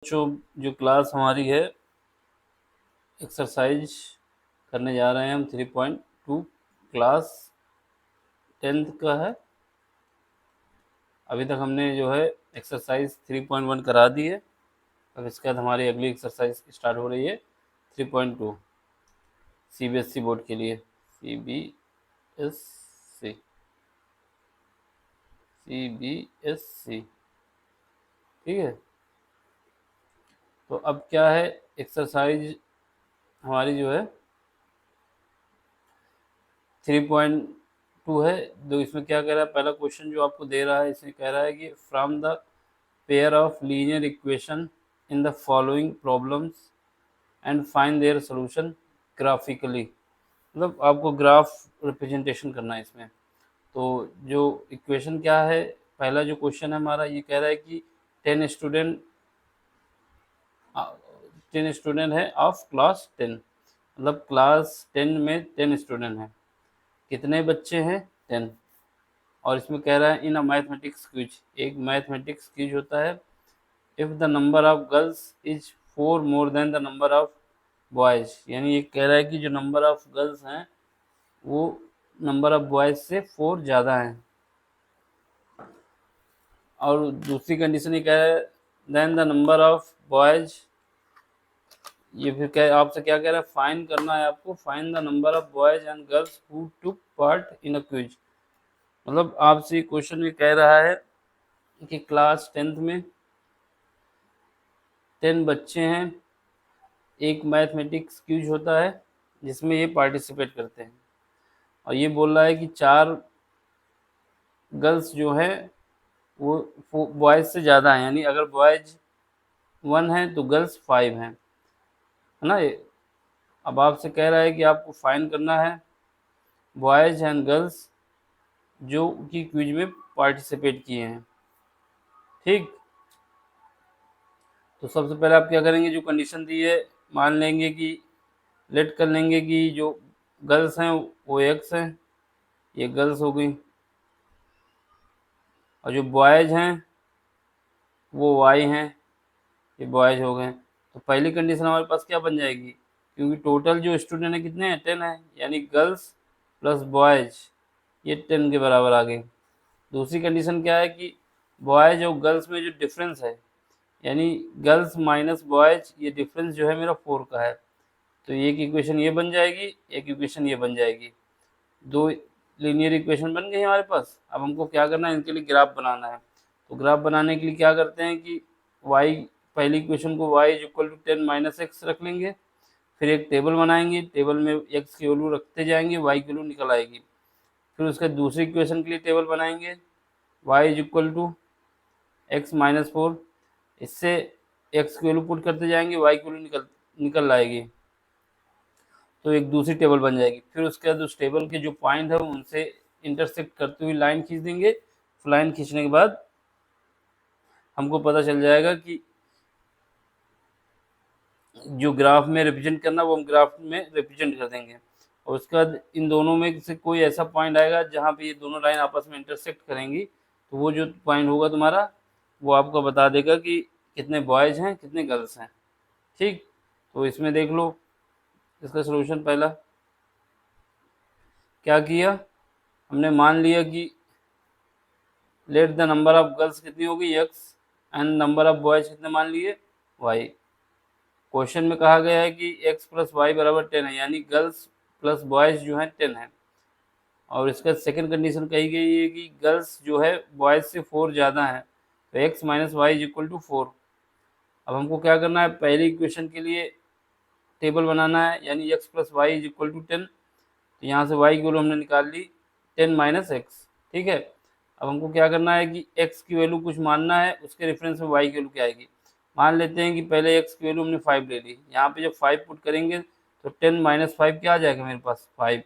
जो क्लास हमारी है एक्सरसाइज करने जा रहे हैं हम 3.2 क्लास 10th का है। अभी तक हमने जो है एक्सरसाइज 3.1 करा दी है। अब इसके बाद हमारी अगली एक्सरसाइज स्टार्ट हो रही है 3.2 सीबीएसई बोर्ड के लिए। सीबीएसई ठीक है। तो अब क्या है, एक्सरसाइज हमारी जो है 3.2 है। तो इसमें क्या कह रहा है, पहला क्वेश्चन जो आपको दे रहा है इसमें कह रहा है कि from the pair of linear equation in the following problems and find their solution graphically. मतलब आपको ग्राफ रिप्रेजेंटेशन करना है इसमें। तो जो इक्वेशन क्या है, पहला जो क्वेश्चन है हमारा ये कह रहा है कि 10 स्टूडेंट 10 स्टूडेंट है ऑफ क्लास 10। मतलब क्लास 10 में 10 स्टूडेंट हैं। कितने बच्चे हैं? 10। और इसमें कह रहा है इन अ मैथमेटिक्स क्विज, एक मैथमेटिक्स क्विज होता है। If the number of girls is 4 more than the number of boys, यानी ये कह रहा है कि जो नंबर ऑफ गर्ल्स हैं वो नंबर ऑफ बॉयज़ से 4 ज़्यादा हैं। और दूसरी कंडीशन ये कह रहा है then the number of boys, ये फिर क्या आपसे क्या कह रहा है, फाइंड करना है आपको, find the number of boys and girls who took part in a quiz. मतलब आपसे क्वेश्चन में कह रहा है कि क्लास 10th में 10 बच्चे हैं, एक मैथमेटिक्स क्विज होता है जिसमें ये पार्टिसिपेट करते हैं। और ये बोल रहा है कि 4 गर्ल्स जो हैं वो बॉयज़ से ज़्यादा हैं, यानी अगर बॉयज़ 1 हैं तो गर्ल्स 5 हैं, है ना। अब आपसे कह रहा है कि आपको फाइंड करना है बॉयज़ एंड गर्ल्स जो कि क्विज में पार्टिसिपेट किए हैं। ठीक, तो सबसे पहले आप क्या करेंगे, जो कंडीशन दी है मान लेंगे कि लेट कर लेंगे कि जो गर्ल्स हैं वो एक्स हैं, ये गर्ल्स हो गई, और जो बॉयज़ हैं वो वाई हैं, ये बॉयज़ हो गए। तो पहली कंडीशन हमारे पास क्या बन जाएगी, क्योंकि टोटल जो स्टूडेंट है कितने हैं, 10 है, यानी गर्ल्स प्लस बॉयज़ ये 10 के बराबर आ गई। दूसरी कंडीशन क्या है कि बॉयज़ और गर्ल्स में जो डिफरेंस है, यानी गर्ल्स माइनस बॉयज़, ये डिफरेंस जो है मेरा 4 का है। तो एक इक्वेशन ये बन जाएगी, एक इक्वेशन ये बन जाएगी। 2 लीनियर इक्वेशन बन गई हमारे पास। अब हमको क्या करना है, इनके लिए ग्राफ बनाना है। तो ग्राफ बनाने के लिए क्या करते हैं कि y, पहली इक्वेशन को y is equal to 10 minus x रख लेंगे। फिर एक टेबल बनाएंगे, टेबल में x की वैल्यू रखते जाएंगे, y की वैल्यू निकल आएगी। फिर उसके दूसरी इक्वेशन के लिए टेबल बनाएंगे, y is equal to x minus 4, इससे x की वैल्यू पुट करते जाएंगे, y की वैल्यू निकल आएगी। तो एक दूसरी टेबल बन जाएगी। फिर उसके बाद उस टेबल के जो पॉइंट है उनसे इंटरसेक्ट करते हुए लाइन खींच देंगे। लाइन खींचने के बाद हमको पता चल जाएगा कि जो ग्राफ में रिप्रेजेंट करना वो हम ग्राफ में रिप्रेजेंट कर देंगे। और उसके बाद इन दोनों में से कोई ऐसा पॉइंट आएगा जहाँ पे ये दोनों लाइन आपस में इंटरसेक्ट करेंगी, तो वो जो पॉइंट होगा तुम्हारा वो आपको बता देगा कि कितने बॉयज़ हैं कितने गर्ल्स हैं। ठीक, तो इसमें देख लो इसका सोल्यूशन। पहला क्या किया हमने, मान लिया कि let the number of girls कितनी होगी, x, and number of boys कितने मान लिए, वाई। क्वेश्चन में कहा गया है कि एक्स प्लस वाई बराबर 10 है, यानी गर्ल्स प्लस बॉयज जो है 10 है। और इसका सेकंड कंडीशन कही गई है कि गर्ल्स जो है बॉयज से 4 ज़्यादा है, तो x minus y is equal to 4। अब हमको क्या करना है, पहली इक्वेशन के लिए टेबल बनाना है, यानी x plus y is equal to 10। तो यहाँ से y की वैल्यू हमने निकाल ली 10 माइनस एक्स। ठीक है, अब हमको क्या करना है कि x की वैल्यू कुछ मानना है, उसके रेफरेंस में y की वैल्यू क्या आएगी। मान लेते हैं कि पहले x की वैल्यू हमने 5 ले ली, यहाँ पे जब 5 पुट करेंगे तो 10 माइनस 5 क्या आ जाएगा मेरे पास, 5।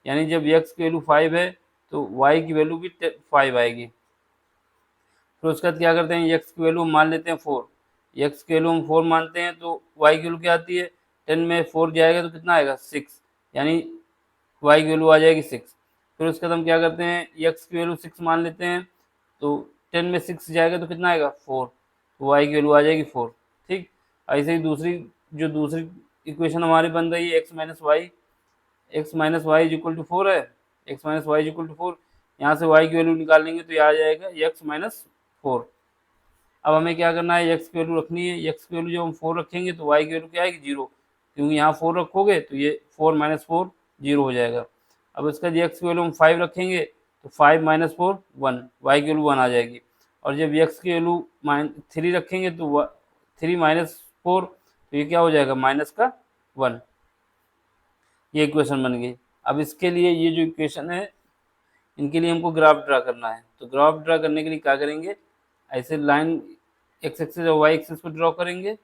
यानी जब x की वैल्यू 5 है तो y की वैल्यू भी 5 आएगी। फिर उसके बाद क्या करते हैं, x की वैल्यू हम मान लेते हैं 4। x की वैल्यू हम 4 मानते हैं तो y की वैल्यू क्या आती है, 10 में 4 जाएगा तो कितना आएगा, 6, यानी y की वैल्यू आ जाएगी 6। फिर उसके बाद हम क्या करते हैं, x की वैल्यू 6 मान लेते हैं, तो 10 में 6 जाएगा तो कितना आएगा, 4, तो y की वैल्यू आ जाएगी 4। ठीक, ऐसे ही दूसरी इक्वेशन हमारी बन रही है x minus y is equal to 4 है, x minus y is equal to 4, यहाँ से वाई की वैल्यू निकाल लेंगे तो ये आ जाएगा एक्स माइनस 4। अब हमें क्या करना है, एक्स की वैल्यू रखनी है, एक्स की वैल्यू जब हम 4 रखेंगे तो वाई की वैल्यू क्या आएगी 0, क्योंकि यहाँ 4 रखोगे तो ये 4 माइनस 4 0 हो जाएगा। अब इसका एक्स की वैल्यू हम 5 रखेंगे तो 5 माइनस 4 1, वाई की वैल्यू 1 आ जाएगी। और जब एक्स की वैल्यू 3 रखेंगे तो 3 माइनस 4, तो ये क्या हो जाएगा माइनस का 1। ये इक्वेशन बन गई। अब इसके लिए ये जो इक्वेशन है इनके लिए हमको ग्राफ ड्रा करना है, तो ग्राफ ड्रा करने के लिए क्या करेंगे, ऐसे लाइन एक्स एक्सिस और वाई एक्सिस को ड्रॉ करेंगे।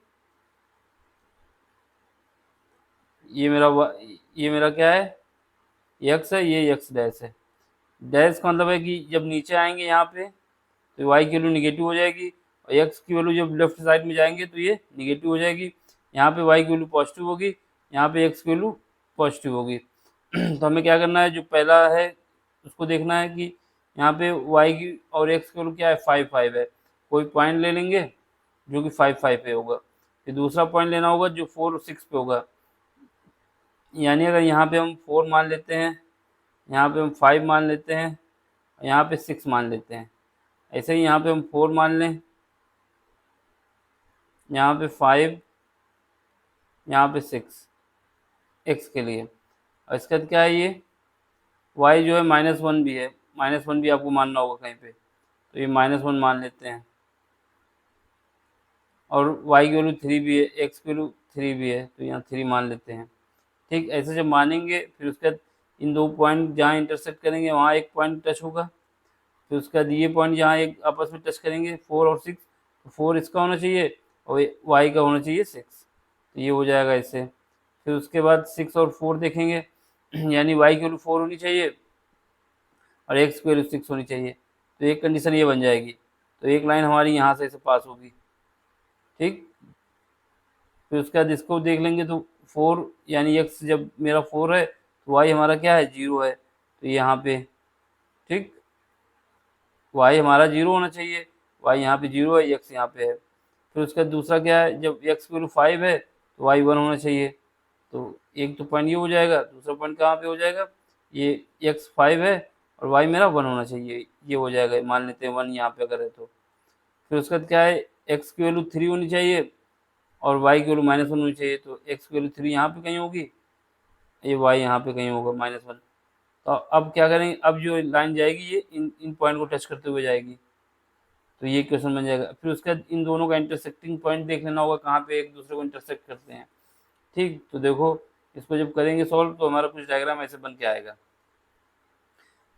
ये मेरा क्या है, एक्स है, ये एक्स डैश है। डैश का मतलब है कि जब नीचे आएंगे यहाँ पे तो वाई की वैल्यू निगेटिव हो जाएगी, और एक्स की वैल्यू जब लेफ्ट साइड में जाएंगे तो ये निगेटिव हो जाएगी। यहाँ पे वाई की वैल्यू पॉजिटिव होगी, यहाँ पे एक्स की वैल्यू पॉजिटिव होगी। तो हमें क्या करना है, जो पहला है उसको देखना है कि यहाँ पे वाई की और एक्स की वैल्यू क्या है 5 5 है, कोई पॉइंट ले लेंगे जो कि 5 5 पे होगा। फिर दूसरा पॉइंट लेना होगा जो 4 और 6 पे होगा, यानी अगर यहाँ पे हम 4 मान लेते हैं, यहाँ पे हम 5 मान लेते हैं, यहाँ पे 6 मान लेते हैं। ऐसे ही यहाँ पे हम 4 मान लें, यहाँ पे 5, यहाँ पे 6 एक्स के लिए। और इसके बाद क्या है, ये वाई जो है -1 भी है, -1 भी आपको मानना होगा कहीं पे, तो ये -1 मान लेते हैं। और वाई की वैल्यू 3 भी है, एक्स की वैल्यू 3 भी है, तो यहाँ 3 मान लेते हैं। ठीक, ऐसे जब मानेंगे फिर उसके बाद इन दो पॉइंट जहाँ इंटरसेक्ट करेंगे वहाँ एक पॉइंट टच होगा, फिर उसके बाद ये पॉइंट जहाँ एक आपस में टच करेंगे 4 और 6, तो 4 इसका होना चाहिए और वाई का होना चाहिए 6, तो ये हो जाएगा इससे। फिर उसके बाद 6 और 4 देखेंगे यानी वाई की वैल्यू 4 होनी चाहिए और एक्स की वैल्यू 6 होनी चाहिए, तो एक कंडीशन ये बन जाएगी। तो एक लाइन हमारी यहाँ से ऐसे पास होगी। ठीक, फिर उसके बाद इसको देख लेंगे तो 4 यानी एक्स जब मेरा 4 है तो वाई हमारा क्या है 0 है, तो यहाँ पे ठीक वाई हमारा 0 होना चाहिए, वाई यहाँ पे 0 है, एक्स यहाँ पे है। फिर उसका दूसरा क्या है, जब एक्स की वैल्यू 5 है तो वाई 1 होना चाहिए, तो एक तो पॉइंट ये हो जाएगा, दूसरा पॉइंट कहाँ पे हो जाएगा, ये एक्स 5 है और वाई मेरा 1 होना चाहिए, ये हो जाएगा, मान लेते हैं 1 यहाँ पे अगर है तो। फिर उसके बाद क्या है, एक्स की वैल्यू 3 होनी चाहिए और वाई की वैल्यू -1 होनी चाहिए, तो एक्स की वैल्यू 3 यहाँ पे कहीं होगी, ये वाई यहाँ पे कहीं होगा -1। तो अब क्या करेंगे, अब जो लाइन जाएगी ये इन पॉइंट को टच करते हुए जाएगी, तो ये क्वेश्चन बन जाएगा। फिर उसके बाद इन दोनों का इंटरसेक्टिंग पॉइंट देख लेना होगा कहाँ पे एक दूसरे को इंटरसेक्ट करते हैं। ठीक, तो देखो इसको जब करेंगे सॉल्व तो हमारा कुछ डायग्राम ऐसे बन के आएगा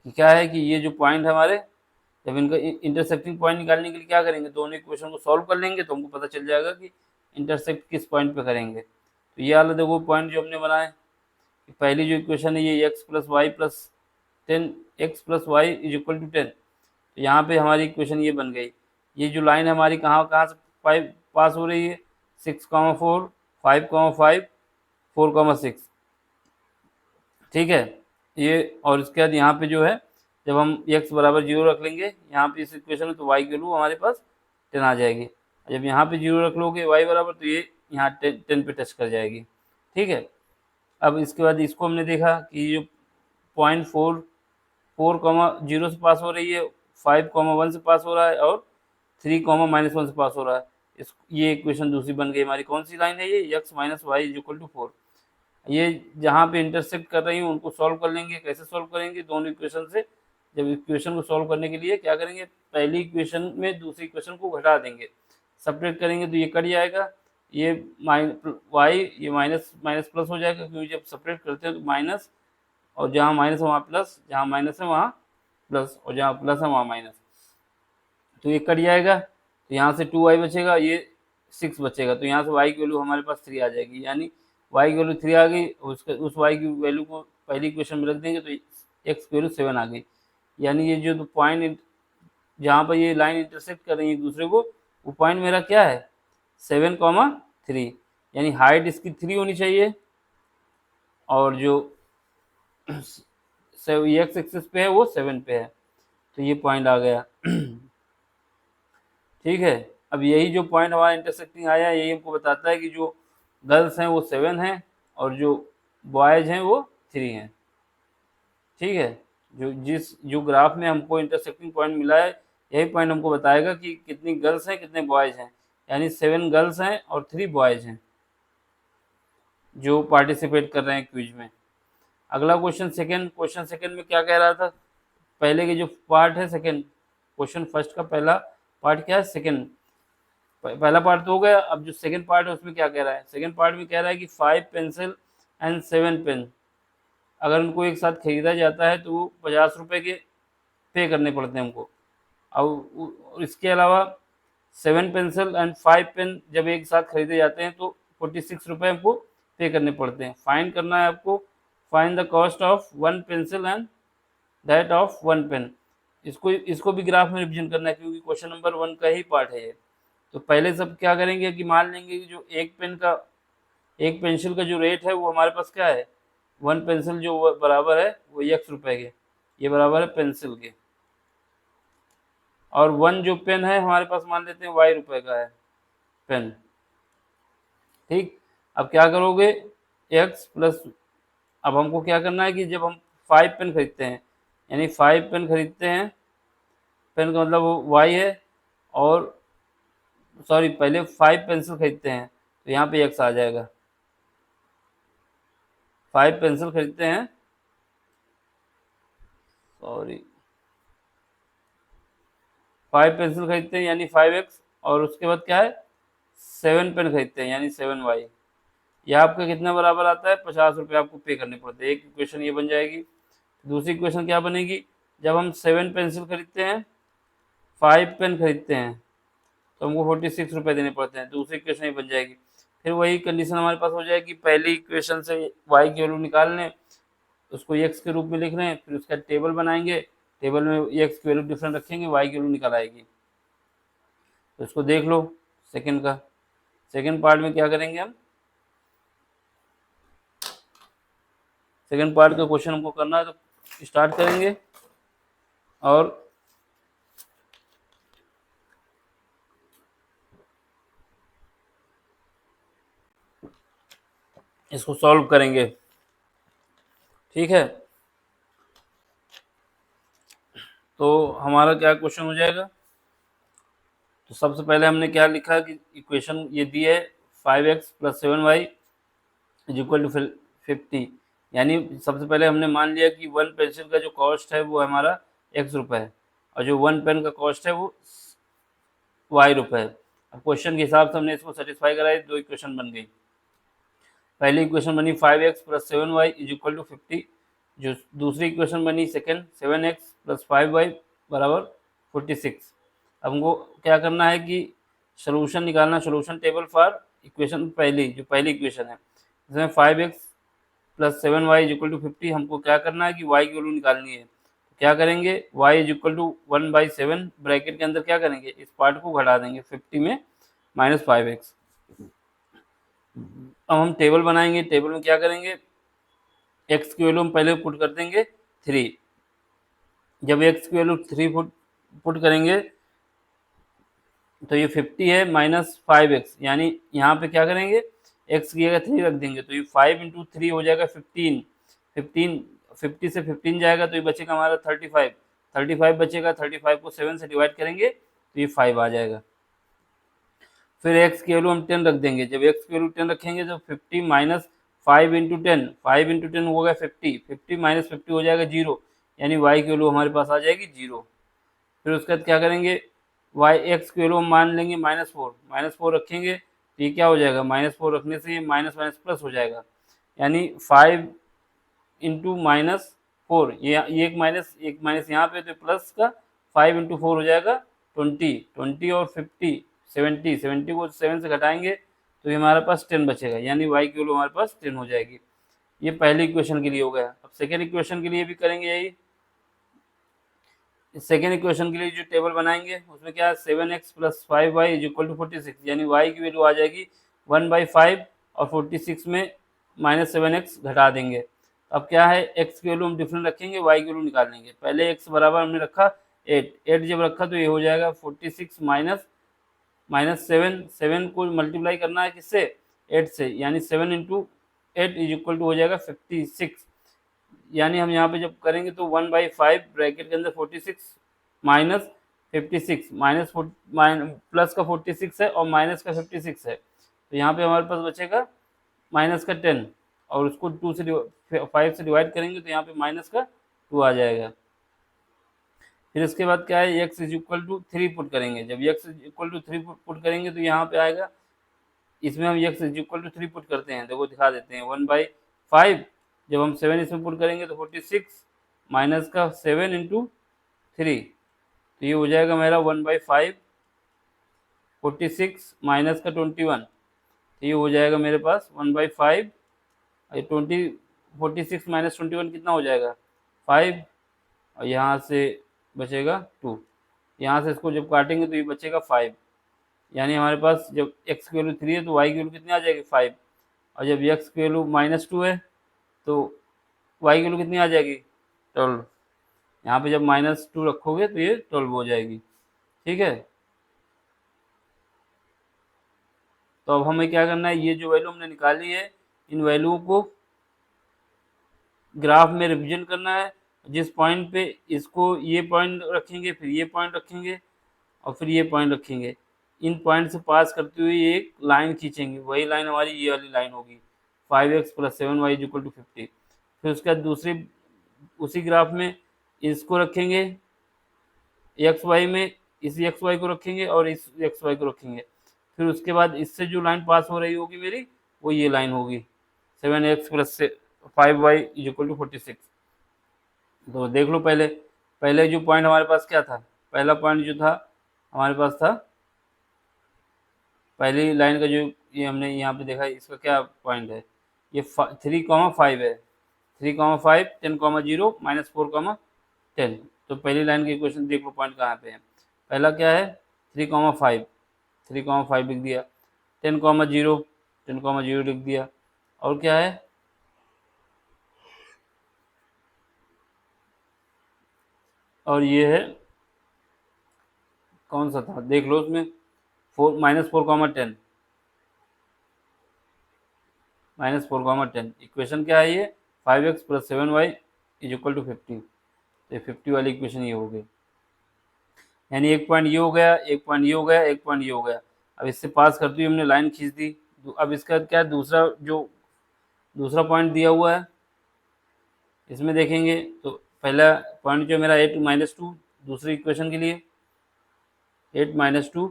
कि क्या है कि ये जो पॉइंट है हमारे, जब इनका इंटरसेक्टिंग पॉइंट निकालने के लिए क्या करेंगे, दोनों इक्वेशन को सॉल्व कर लेंगे तो हमको पता चल जाएगा कि इंटरसेक्ट किस पॉइंट पे करेंगे। तो ये वाला देखो पॉइंट जो हमने बनाए, कि पहली जो इक्वेशन है ये x plus y plus 10 x plus y is equal to 10, तो यहाँ पे हमारी इक्वेशन ये बन गई। ये जो लाइन हमारी कहाँ कहाँ से 5 पास हो रही है, 6,4 5,5 4,6, ठीक है ये। और इसके बाद यहाँ पे जो है जब हम x बराबर 0 रख लेंगे यहाँ पे इस इक्वेशन में, तो y की वैल्यू हमारे पास 10 आ जाएगी। जब यहाँ पे 0 रख लोगे y बराबर, तो ये यहाँ 10 पे टच कर जाएगी। ठीक है, अब इसके बाद इसको हमने देखा कि जो पॉइंट 4,0 से पास हो रही है, 5,1 से पास हो रहा है और 3,-1 से पास हो रहा है। ये इक्वेशन दूसरी बन गई हमारी, कौन सी लाइन है ये, x minus y is equal to 4। ये जहाँ पे इंटरसेक्ट कर रही हैं उनको सॉल्व कर लेंगे। कैसे सॉल्व करेंगे, दोनों इक्वेशन से जब इक्वेशन को सॉल्व करने के लिए क्या करेंगे, पहली इक्वेशन में दूसरी इक्वेशन को घटा देंगे, सब्ट्रैक्ट करेंगे तो ये कट जाएगा, ये वाई ये माइनस माइनस प्लस हो जाएगा, क्योंकि जब सब्ट्रैक्ट करते हैं तो माइनस, और जहाँ माइनस है वहाँ प्लस, जहाँ माइनस है वहाँ प्लस, और जहाँ प्लस है वहाँ माइनस, तो ये कट जाएगा, तो यहाँ से 2y बचेगा, ये 6 बचेगा, तो यहाँ से y की वैल्यू हमारे पास 3 आ जाएगी, यानी y की वैल्यू 3 आ गई। उस y की वैल्यू को पहली इक्वेशन में रख देंगे तो x की वैल्यू 7 आ गई। यानी ये जो पॉइंट जहाँ पर ये लाइन इंटरसेक्ट कर रही है एक दूसरे को, वो पॉइंट मेरा क्या है 7,3, यानी हाइट इसकी 3 होनी चाहिए और जो एक्स एक्सिस पे है वो 7 पे है, तो ये पॉइंट आ गया। ठीक है, अब यही जो पॉइंट हमारा इंटरसेक्टिंग आया, यही हमको बताता है कि जो गर्ल्स हैं वो 7 हैं और जो बॉयज़ हैं वो 3 हैं। ठीक है, जो ग्राफ में हमको इंटरसेक्टिंग पॉइंट मिला है, यही पॉइंट हमको बताएगा कि कितनी गर्ल्स हैं कितने बॉयज़ हैं, यानी 7 गर्ल्स हैं और 3 बॉयज़ हैं जो पार्टिसिपेट कर रहे हैं क्विज में। अगला क्वेश्चन सेकंड में क्या कह रहा था, पहले के जो पार्ट है सेकंड, क्वेश्चन फर्स्ट का पहला पार्ट क्या है, सेकंड, पहला पार्ट तो हो गया। अब जो सेकंड पार्ट है उसमें क्या कह रहा है, सेकंड पार्ट में कह रहा है कि 5 पेंसिल एंड 7 पेन अगर उनको एक साथ खरीदा जाता है तो वो 50 रुपये के पे करने पड़ते हैं हमको। और इसके अलावा 7 पेंसिल एंड 5 पेन जब एक साथ खरीदे जाते हैं तो 46 रुपये हमको पे करने पड़ते हैं। फाइंड करना है आपको, find the cost of 1 pencil and that of 1 pen. इसको भी ग्राफ में रिविजन करना है क्योंकि क्वेश्चन नंबर 1 का ही पार्ट है ये। तो पहले सब क्या करेंगे कि मान लेंगे कि जो एक पेंसिल का जो रेट है वो हमारे पास क्या है, 1 पेंसिल जो बराबर है वो x रुपए के, ये बराबर है पेंसिल के, और 1 जो पेन है हमारे पास मान लेते हैं y रुपए का है पेन। ठीक, अब क्या करोगे x प्लस, अब हमको क्या करना है कि जब हम 5 पेन खरीदते हैं, यानी 5 पेन खरीदते हैं, पेन का मतलब वो y है, और सॉरी पहले 5 पेंसिल खरीदते हैं तो यहाँ पे x आ जाएगा। 5 पेंसिल खरीदते हैं, सॉरी 5 पेंसिल खरीदते हैं यानी 5x, और उसके बाद क्या है 7 पेन खरीदते हैं यानी 7y। यह आपका कितना बराबर आता है, 50 रुपये आपको पे करने पड़ते हैं। एक इक्वेशन ये बन जाएगी। दूसरी इक्वेशन क्या बनेगी, जब हम 7 पेंसिल खरीदते हैं, 5 पेन खरीदते हैं तो हमको 46 रुपये देने पड़ते हैं। दूसरी इक्वेशन ये बन जाएगी। फिर वही कंडीशन हमारे पास हो जाएगी, पहली इक्वेशन से y की वैल्यू निकाल लें, उसको x के रूप में लिख रहे हैं, फिर उसका टेबल बनाएंगे, टेबल में x की वैल्यू डिफरेंट रखेंगे, y की वैल्यू निकल आएगी। तो इसको देख लो सेकंड का, सेकंड पार्ट में क्या करेंगे हम, सेकंड पार्ट का क्वेश्चन हमको करना है तो स्टार्ट करेंगे और इसको सॉल्व करेंगे। ठीक है, तो हमारा क्या क्वेश्चन हो जाएगा, तो सबसे पहले हमने क्या लिखा कि इक्वेशन ये दी है 5x plus 7y is equal to 50, यानी सबसे पहले हमने मान लिया कि 1 पेंसिल का जो कॉस्ट है वो हमारा x रुपये है और जो 1 पेन का कॉस्ट है वो y रुपये है। अब क्वेश्चन के हिसाब से हमने इसको सेटिस्फाई कराई, दो इक्वेशन बन गई। पहली इक्वेशन बनी 5x plus 7y is equal to 50, जो दूसरी इक्वेशन बनी सेकंड 7x प्लस 5y बराबर 46। अब हमको क्या करना है कि सोल्यूशन निकालना, सोल्यूशन टेबल फॉर इक्वेशन पहली, जो पहली इक्वेशन है इसमें 5x plus 7y is equal to 50, हमको क्या करना है कि y की वैल्यू निकालनी है। तो क्या करेंगे, y is equal to 1/7 bracket के अंदर क्या करेंगे, इस पार्ट को घटा देंगे 50 में माइनस 5x। अब हम टेबल बनाएंगे, टेबल में क्या करेंगे, x की वैल्यू हम पहले पुट कर देंगे 3, जब x की वैल्यू 3 पुट करेंगे तो ये 50 है माइनस 5x, यानी यहाँ पे क्या करेंगे x की जगह 3 रख देंगे तो ये 5 इंटू 3 हो जाएगा 15, 50 से 15 जाएगा तो ये बचेगा हमारा 35 बचेगा, 35 को 7 से डिवाइड करेंगे तो ये 5 आ जाएगा। फिर x की वैल्यू हम 10 रख देंगे, जब x की वैल्यू 10 रखेंगे तो 50 माइनस 5 इंटू 10, 5 इंटू 10 होगा 50, 50 माइनस 50 हो जाएगा 0, यानी y की वैल्यू हमारे पास आ जाएगी 0। फिर उसके बाद क्या करेंगे, x की वैल्यू हम मान लेंगे -4 रखेंगे तो ये क्या हो जाएगा, -4 रखने से ये माइनस माइनस प्लस हो जाएगा, यानी 5 इंटू -4, ये एक माइनस यहाँ पे तो प्लस का 5 इंटू 4 हो जाएगा 20 और 50 70 को 7 से घटाएंगे तो ये हमारे पास 10 बचेगा, यानी y की वैल्यू हमारे पास 10 हो जाएगी। ये पहली इक्वेशन के लिए हो गया। अब सेकेंड इक्वेशन के लिए भी करेंगे यही। सेकेंड इक्वेशन के लिए जो टेबल बनाएंगे उसमें क्या है 7x plus 5y is equal to 46, यानी y की वैल्यू आ जाएगी 1/5 और 46 में -7x घटा देंगे। अब क्या है, x की वैल्यू हम डिफरेंट रखेंगे, y की वैल्यू निकाल लेंगे। पहले x बराबर हमने रखा 8 जब रखा तो ये हो जाएगा 46 माइनस -7, 7 को मल्टीप्लाई करना है किससे, 8 से, यानी 7 इंटू 8 इज इक्वल टू हो जाएगा 56। यानी हम यहाँ पे जब करेंगे तो 1/5 ब्रैकेट के अंदर 46 माइनस 56 प्लस का 46 है और माइनस का 56 है, तो यहाँ पे हमारे पास बचेगा माइनस का 10, और उसको 5 से डिवाइड करेंगे तो यहाँ पे माइनस का 2 आ जाएगा। फिर इसके बाद क्या है, x is equal to 3 put करेंगे। जब x is equal to 3 put करेंगे तो यहाँ पे आएगा, इसमें हम x is equal to 3 put करते हैं, देखो दिखा देते हैं, 1/5, जब हम 7 इसमें पुट करेंगे तो 46 माइनस का 7 इंटू 3, तो ये हो जाएगा मेरा 1/5, 46 माइनस का 21, तो ये हो जाएगा मेरे पास 1/5, 46 माइनस 21 कितना हो जाएगा 5, और यहाँ से बचेगा 2, यहाँ से इसको जब काटेंगे तो ये बचेगा 5, यानी हमारे पास जब x की वैल्यू 3 है तो y की वैल्यू कितनी आ जाएगी 5, और जब x की वैल्यू -2 है तो y की वैल्यू कितनी आ जाएगी 12, यहाँ पे जब -2 रखोगे तो ये 12 हो जाएगी। ठीक है, तो अब हमें क्या करना है, ये जो वैल्यू हमने निकाली है इन वैल्यूओं को ग्राफ में रिप्रेजेंट करना है। जिस पॉइंट पे इसको ये पॉइंट रखेंगे, फिर ये पॉइंट रखेंगे और फिर ये पॉइंट रखेंगे, इन पॉइंट से पास करते हुए एक लाइन खींचेंगे, वही लाइन हमारी ये वाली लाइन होगी 5x + 7y = 50। फिर उसके बाद दूसरी उसी ग्राफ में इसको रखेंगे एक्स वाई में, इस एक्स वाई को रखेंगे और इस एक्स वाई को रखेंगे, फिर उसके बाद इससे जो लाइन पास हो रही होगी मेरी वो ये लाइन होगी 7x + 5y = 46। तो देख लो, पहले जो पॉइंट हमारे पास क्या था, पहला पॉइंट जो था हमारे पास था पहली लाइन का जो ये हमने यहाँ पे देखा, इसका क्या पॉइंट है, ये 3,5 है, 3,5 10,0 -4,10। तो पहली लाइन के इक्वेशन देख लो पॉइंट कहाँ पे है, पहला क्या है 3,5 लिख दिया, 10,0 10,0 लिख दिया, और क्या है और ये है कौन सा था देख लो उसमें, -4,10 -4,10 इक्वेशन क्या है ये 5x + 7y = 50। तो 50 वाली इक्वेशन ये हो गई, यानी एक पॉइंट ये हो गया, एक पॉइंट ये हो गया, एक पॉइंट ये हो गया। अब इससे पास करते हुए हमने लाइन खींच दी। अब इसका क्या दूसरा पॉइंट दिया हुआ है, इसमें देखेंगे तो पहला पॉइंट जो मेरा 8 - 2 दूसरी इक्वेशन के लिए 8 - 2,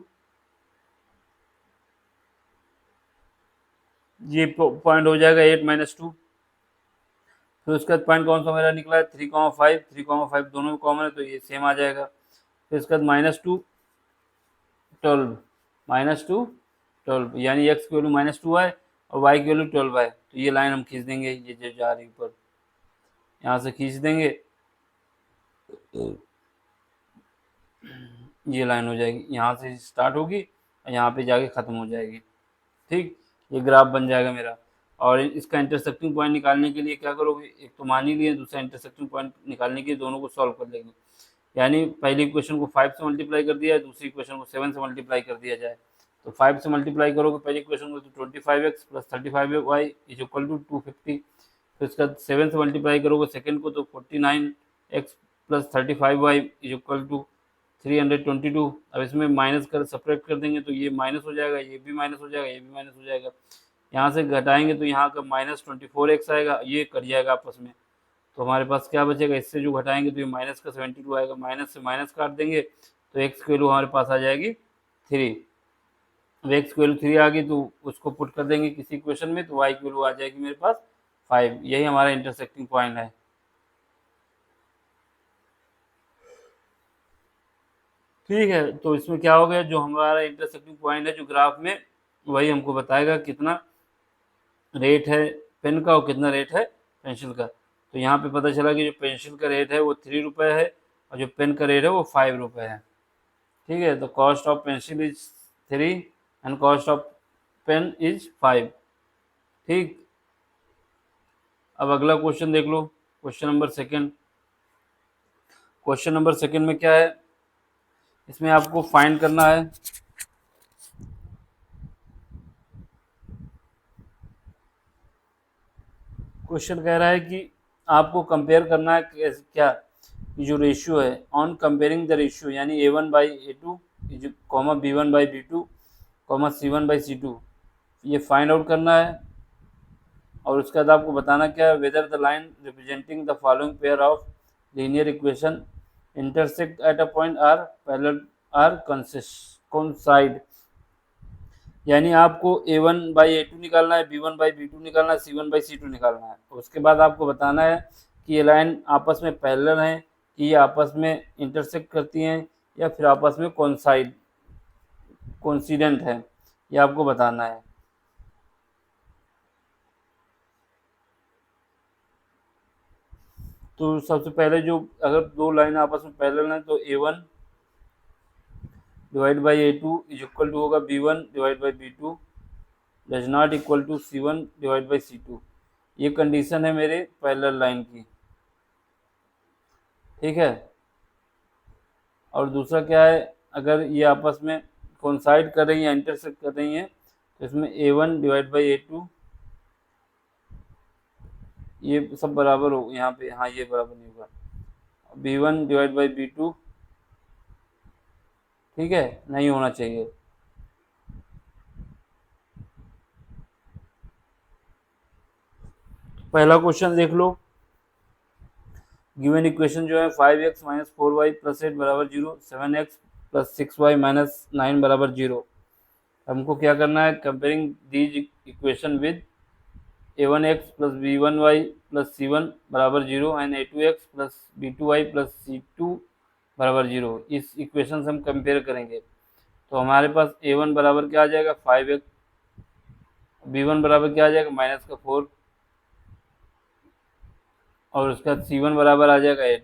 ये पॉइंट हो जाएगा 8 - 2। फिर उसके बाद पॉइंट कौन सा मेरा निकला है 3,5, 3,5 दोनों में कॉमन है तो ये सेम आ जाएगा। फिर उसके बाद -2 12 -2 12, यानी x की वैल्यू -2 है और y की वैल्यू 12 है, तो ये लाइन हम खींच देंगे, ये जो जा रही ऊपर यहाँ से खींच देंगे, ये लाइन हो जाएगी, यहाँ से स्टार्ट होगी और यहाँ पे जाके ख़त्म हो जाएगी। ठीक, ये ग्राफ बन जाएगा मेरा। और इसका इंटरसेक्टिंग पॉइंट निकालने के लिए क्या करोगे, एक तो मान ही लिए, दूसरा इंटरसेक्टिंग पॉइंट निकालने के लिए दोनों को सॉल्व कर लेंगे। यानी पहली इक्वेशन को 5 से मल्टीप्लाई कर दिया है, दूसरी इक्वेशन को 7 से मल्टीप्लाई कर दिया जाए। तो 5 से मल्टीप्लाई करोगे पहली इक्वेशन को तो 25x + 35y = 250। फिर उसके बाद 7 से मल्टीप्लाई करोगे सेकेंड को तो 49x + 35y = 322। अब इसमें माइनस कर सब्ट्रैक्ट कर देंगे तो ये माइनस हो जाएगा, ये भी माइनस हो जाएगा, ये भी माइनस हो जाएगा। यहाँ से घटाएंगे तो यहाँ का -24x आएगा, ये कट जाएगा आपस में, तो हमारे पास क्या बचेगा, इससे जो घटाएंगे तो ये माइनस का 72 आएगा, माइनस से माइनस काट देंगे तो x की वैल्यू हमारे पास आ जाएगी 3। अब x की वैल्यू 3 आ गई तो उसको पुट कर देंगे किसी इक्वेशन में, तो y की वैल्यू आ जाएगी मेरे पास 5। यही हमारा इंटरसेक्टिंग पॉइंट है। ठीक है, तो इसमें क्या हो गया, जो हमारा इंटरसेक्टिंग पॉइंट है जो ग्राफ में, वही हमको बताएगा कितना रेट है पेन का और कितना रेट है पेंसिल का। तो यहाँ पे पता चला कि जो पेंसिल का रेट है वो 3 रुपये है और जो पेन का रेट है वो 5 रुपये है। ठीक है, तो cost of pencil is 3 and cost of pen is 5। ठीक, अब अगला क्वेश्चन देख लो, question number second. Question number second में क्या है, इसमें आपको फाइंड करना है क्वेश्चन कह रहा है कि आपको कंपेयर करना है क्या, जो रेशियो है, ऑन कंपेयरिंग द रेशियो यानी A1/A2 comma B1/B2 comma C1/C2, ये फाइंड आउट करना है। और उसके बाद आपको बताना क्या है, whether the line representing the following pair of linear equation intersect at a point or parallel or coincide, यानी आपको A1/A2 निकालना है, B1/B2 निकालना है, C1/C2 निकालना है। उसके बाद आपको बताना है कि ये लाइन आपस में पैरेलल हैं कि ये आपस में इंटरसेक्ट करती हैं या फिर आपस में कोइंसिडेंट है, ये आपको बताना है। तो सबसे पहले जो अगर दो लाइन आपस में पैरेलल हैं तो A1 divide by A2 is equal to होगा B1 divide by B2 does not equal to C1 divide by C2। ये कंडीशन है मेरे पैरेलल लाइन की, ठीक है। और दूसरा क्या है, अगर ये आपस में कोइंसाइड कर रही हैं, इंटरसेक्ट कर रही हैं, तो इसमें A1 डिवाइड बाई A2 ये सब बराबर हो यहाँ पे, हाँ ये बराबर नहीं होगा, B1 डिवाइड बाई B2, ठीक है, नहीं होना चाहिए। पहला क्वेश्चन देख लो, गिवन इक्वेशन जो है 5x माइनस 4y प्लस 8 बराबर 0, 7x प्लस 6y माइनस 9 बराबर 0। हमको क्या करना है, comparing these equation with A1x plus B1y plus C1 बराबर 0 and A2x plus B2y plus C2 बराबर 0। इस इक्वेशन से हम कंपेयर करेंगे तो हमारे पास A1 बराबर क्या आ जाएगा 5x, B1 बराबर क्या आ जाएगा माइनस का 4 और उसके बाद C1 बराबर आ जाएगा 8।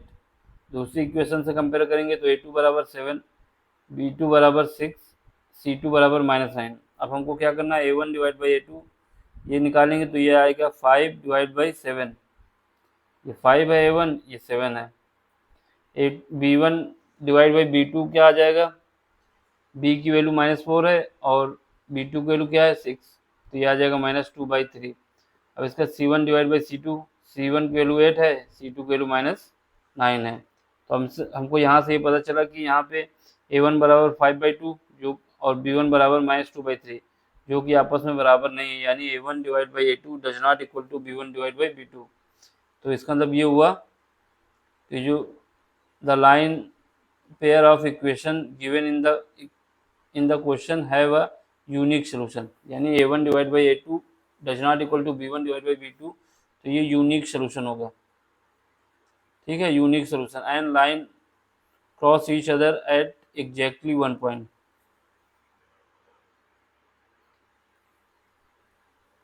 दूसरी इक्वेशन से कंपेयर करेंगे तो A2 बराबर 7, B2 बराबर 6, C2 बराबर -9। अब हमको क्या करना है, A1 डिवाइड बाई A2 ये निकालेंगे तो ये आएगा 5 डिवाइड बाई 7, ये 5 है A1, ये 7 है। B1 डिवाइड बाई B2 क्या आ जाएगा, B की वैल्यू -4 है और B2 की वैल्यू क्या है 6, तो ये आ जाएगा -2/3। अब इसका C1 divide by C2, C1 की वैल्यू 8 है, C2 की वैल्यू -9 है। तो हमको यहाँ से ये पता चला कि यहाँ पे A1 बराबर 5/2 जो और B1 बराबर -2/3 जो कि आपस में बराबर नहीं है, यानी A1 divide by A2 does not equal to B1 divide by B2। तो इसका मतलब ये हुआ कि जो the line pair of equation given in the question have a unique solution, यानी A1 divide by A2 does not equal to B1 divide by B2, तो ये यूनिक सोल्यूशन होगा, ठीक है, unique solution. And line cross each other at exactly 1 point.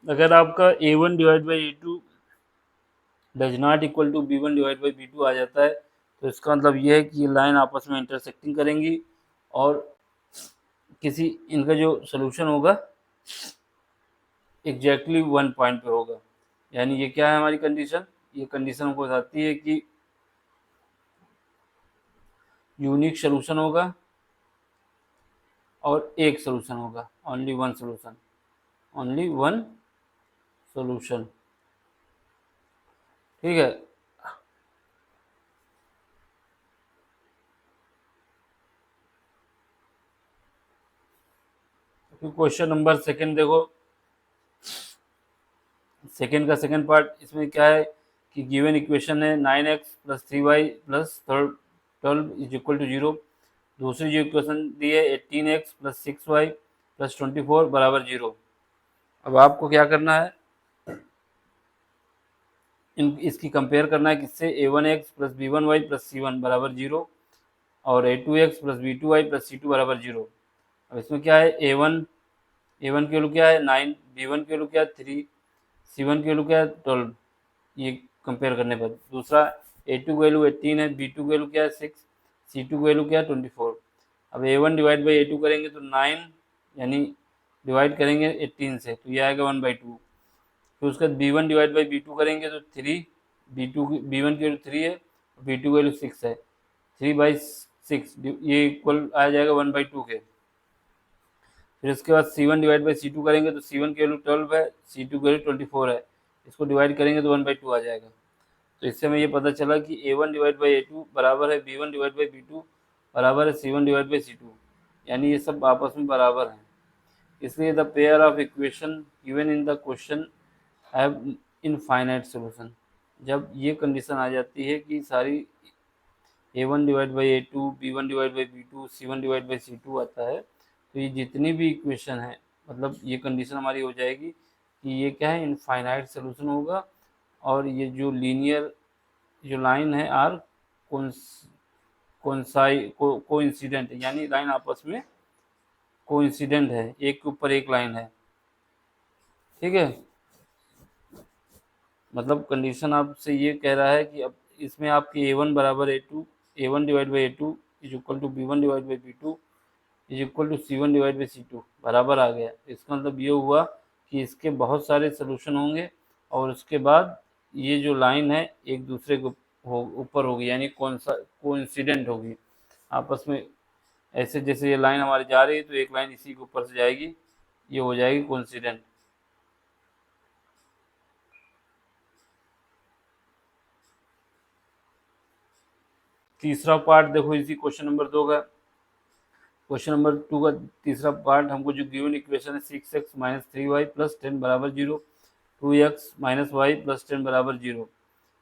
अगर आपका A1 divide by A2 does not equal to B1 divide by B2 आ जाता है तो इसका मतलब ये है कि ये लाइन आपस में इंटरसेक्टिंग करेंगी और किसी इनका जो सोल्यूशन होगा एग्जैक्टली 1 पॉइंट पे होगा। यानी ये क्या है हमारी कंडीशन, ये कंडीशन हमको बताती है कि यूनिक सोल्यूशन होगा और एक सोल्यूशन होगा, only one solution, only one solution, ठीक है। क्वेश्चन नंबर सेकंड देखो, सेकंड का सेकंड पार्ट इसमें क्या है कि गिवन इक्वेशन है 9x plus 3y plus 12 is equal to 0। दूसरी जो इक्वेशन दी है 18x प्लस 6y प्लस 24 बराबर 0। अब आपको क्या करना है, इसकी कंपेयर करना है किससे, A1x plus B1y plus C1 बराबर 0 और A2x plus B2y plus C2 बराबर 0। अब इसमें क्या है, A1 की वैल्यू क्या है 9, B1 की वैल्यू क्या है 3, C1 की वैल्यू क्या है 12, ये कंपेयर करने पर। दूसरा A2 की वैल्यू 18 है, B2 की वैल्यू क्या है 6, C2 की वैल्यू क्या है 24। अब A1 डिवाइड बाई A2 करेंगे तो 9 यानी डिवाइड करेंगे 18 से तो ये आएगा 1/2। फिर उसके बाद B1 डिवाइड बाई B2 करेंगे तो 3, B1 की वैल्यू 3 है, B2 की वैल्यू 6 है, 3/6 ये इक्वल आ जाएगा 1/2 के। फिर उसके बाद C1 डिवाइड बाई C2 करेंगे तो C1 की वैल्यू 12 है, C2 की वैल्यू 24 है, इसको डिवाइड करेंगे तो 1/2 आ जाएगा। तो इससे हमें ये पता चला कि A1 डिवाइड बाई A2 बराबर है B1 डिवाइड बाई B2 बराबर है C1 डिवाइड बाई C2, यानी ये सब आपस में बराबर हैं। इसलिए the pair of equation given in the question have infinite solution. जब ये कंडीशन आ जाती है कि सारी A1 divide by A2, B1 divide by B2, C1 divide by C2 आता है, तो ये जितनी भी इक्वेशन है, मतलब ये कंडीशन हमारी हो जाएगी कि ये क्या है, इनफाइनाइट सोल्यूशन होगा। और ये जो लीनियर जो लाइन है आर कोइंसिडेंट है, यानी लाइन आपस में कोइंसिडेंट है, एक के ऊपर एक लाइन है। ठीक है, मतलब कंडीशन आपसे ये कह रहा है कि अब इसमें आपकी A1 बराबर A2, A1 divide by A2 is equal to B1 divide by B2 is equal to C1 divide by C2 बराबर आ गया। इसका मतलब ये हुआ कि इसके बहुत सारे सोल्यूशन होंगे और उसके बाद ये जो लाइन है एक दूसरे के ऊपर होगी, यानी कोइंसिडेंट होगी आपस में। ऐसे जैसे ये लाइन हमारी जा रही है तो एक लाइन इसी के ऊपर से जाएगी, ये हो जाएगी कोइंसिडेंट। तीसरा पार्ट देखो इसी क्वेश्चन नंबर 2 का। क्वेश्चन नंबर 2 का तीसरा पार्ट, हमको जो गिवन इक्वेशन है 6x माइनस 3y प्लस 10 बराबर 0, 2x माइनस वाई प्लस 10 बराबर 0।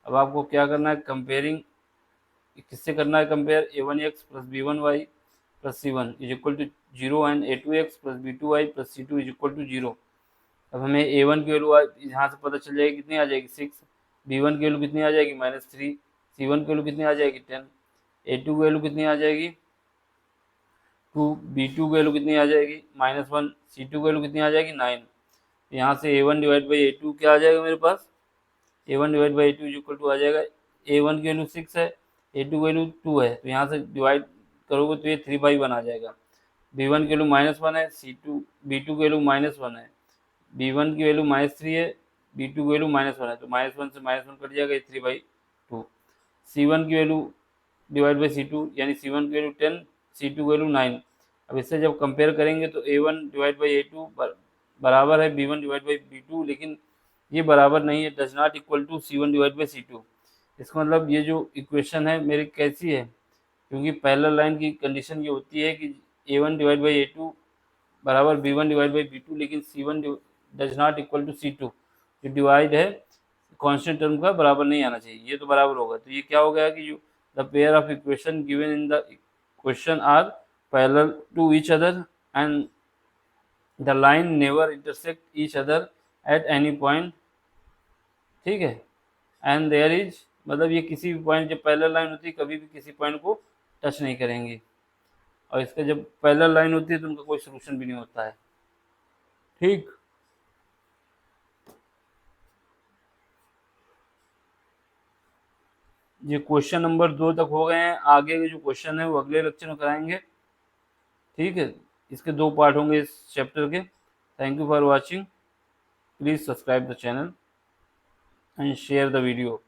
अब आपको क्या करना है, कंपेयरिंग किससे करना है compare, A1x plus B1y plus C1 is equal to 0 and A2x plus B2y plus C2 is equal to 0। अब हमें A1 की वैल्यू यहाँ से पता चल जाएगी, कितनी आ जाएगी 6, B1 की वैल्यू कितनी आ जाएगी -3, C1 की वैल्यू कितनी आ जाएगी 10, A2 की वैल्यू कितनी आ जाएगी 2, B2 की वैल्यू कितनी आ जाएगी -1, C2 की वैल्यू कितनी आ जाएगी 9। यहाँ से A1 डिवाइड बाई A2 क्या आ जाएगा मेरे पास, A1 divide by A2 equal to आ जाएगा, A1 की वैल्यू 6 है, A2 की वैल्यू 2 है, तो यहाँ से डिवाइड करोगे तो ये 3/1 आ जाएगा। B1 की वैल्यू -1 है, B2 की वैल्यू -1 है, B1 की वैल्यू -3 है, B2 की वैल्यू -1 है, तो -1 से -1 कट जाएगा, 3/2। C1 की वैल्यू डिवाइड बाई C2, यानी C1 की वैल्यू 10, C2 की वैल्यू 9। अब इससे जब कंपेयर करेंगे तो A1 डिवाइड बाई A2 बराबर है B1 डिवाइड बाई B2, लेकिन ये बराबर नहीं है, does not equal to C1 divide by C2। इसका मतलब ये जो इक्वेशन है मेरी कैसी है, क्योंकि पैरेलल लाइन की कंडीशन ये होती है कि A1 डिवाइड बाई A2 बराबर B1 डिवाइड बाई B2, लेकिन C1 does not equal to C2। जो डिवाइड है कांस्टेंट टर्म का बराबर नहीं आना चाहिए, ये तो बराबर होगा। तो ये क्या हो गया कि जो the pair of equation given in the question are parallel to each other and the line never intersect each other at any point. ठीक है, एंड देयर इज, मतलब ये किसी भी पॉइंट, जब पैरेलल लाइन होती है कभी भी किसी पॉइंट को टच नहीं करेंगे, और इसका जब पैरेलल लाइन होती है तो उनका कोई सोल्यूशन भी नहीं होता है। ठीक, ये क्वेश्चन नंबर 2 तक हो गए हैं, आगे के जो क्वेश्चन है वो अगले लेक्चर में कराएंगे। ठीक है, इसके 2 पार्ट होंगे इस चैप्टर के। Thank you for watching, please subscribe the channel and share the video.